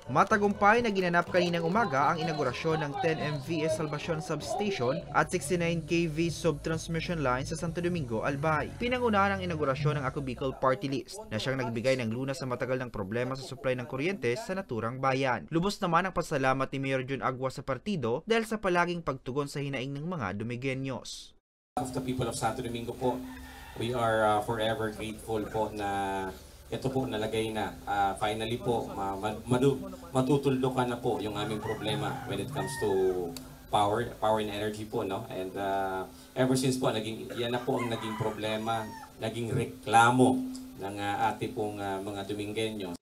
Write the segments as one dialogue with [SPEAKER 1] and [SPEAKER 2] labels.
[SPEAKER 1] Matagumpay na ginanap kaninang umaga ang inaugurasyon ng 10 MVA Salvacion Substation at 69 kV Subtransmission Line sa Santo Domingo, Albay. Pinangunahan ang inaugurasyon ng Ako Bicol Party List na siyang nagbigay ng lunas sa matagal ng problema sa supply ng kuryente sa naturang bayan. Lubos naman ang pasalamat ni Mayor Jun Agua sa partido dahil sa palaging pagtugon sa hinaing ng mga Domingueños.
[SPEAKER 2] Of the people of Santo Domingo po, we are forever grateful po na ito po nalagay na. Finally po, matutuldukan na po yung aming problema when it comes to power and energy po, no? And ever since po, yan na po ang naging problema, naging reklamo ng ating pong mga Domingueños.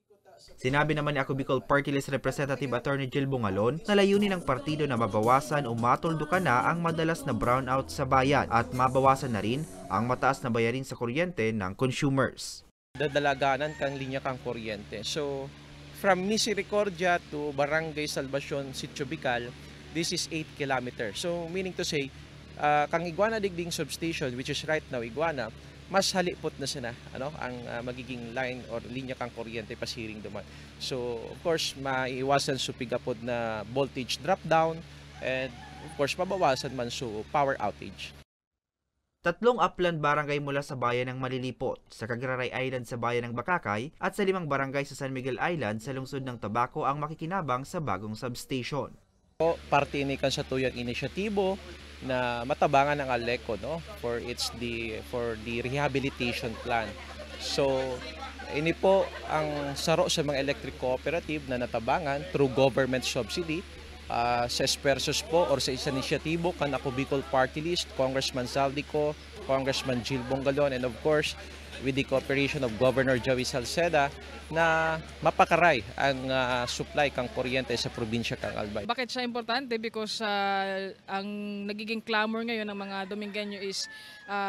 [SPEAKER 1] Sinabi naman ni Ako Bicol Party List Representative Attorney Jill Bungalon na layunin ng partido na mabawasan o matuldukan na ang madalas na brownout sa bayan at mabawasan na rin ang mataas na bayarin sa kuryente ng consumers.
[SPEAKER 3] Dadalaganan kang linya kang kuryente. So, from Misericordia to Barangay Salvacion, Sitio Bical, this is 8 kilometers. So, meaning to say, kang Iguana Digding Substation, which is right now Iguana, mas halipot na sila ang magiging line or linya kang kuryente pasiring duman. So, of course, maiiwasan sa pigapod na voltage drop down and of course, mabawasan man so power outage.
[SPEAKER 1] 3 upland barangay mula sa bayan ng Malilipot, sa Cagraray Island sa bayan ng Bakakay at sa 5 barangay sa San Miguel Island sa lungsod ng Tabaco ang makikinabang sa bagong substation.
[SPEAKER 3] Parte ini kan sa tuyang inisyatibo na matabangan ng ALECO for the rehabilitation plan. So ini po ang saro sa mga electric cooperative na natabangan through government subsidy. Sa Espersos po or sa isa inisyatibo kan Ako Bicol Party List, Congressman Saldico, Congressman Jill Bungalon, and of course with the cooperation of Governor Joey Salceda na mapakaray ang supply kang kuryente sa probinsya kang Albay.
[SPEAKER 4] Bakit siya importante? Because ang nagiging clamor ngayon ng mga Domingueño is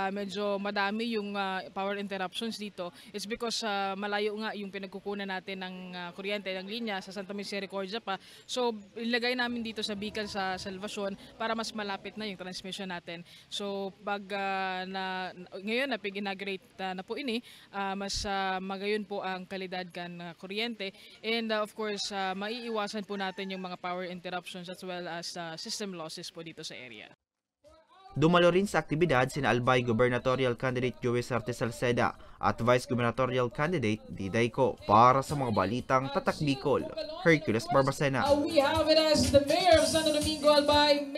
[SPEAKER 4] medyo madami yung power interruptions dito. It's because malayo nga yung pinagkukunan natin ng kuryente ng linya sa Santa Misericordia pa. So ilagay namin dito sa Bical sa Salvacion para mas malapit na yung transmission natin. So pag ngayon na pig-inaugurate na po ini, mas magayon po ang kalidad kan kuryente and of course maiiwasan po natin yung mga power interruptions as well as system losses po dito sa area.
[SPEAKER 1] Dumalo rin sa aktibidad sina Albay Gubernatorial Candidate Joey Sarte Salceda at Vice Gubernatorial Candidate Diday Co. Para sa mga balitang Tatak Bicol, Hercules Barbacena.
[SPEAKER 5] We have it as the Mayor of Santo Domingo, Albay.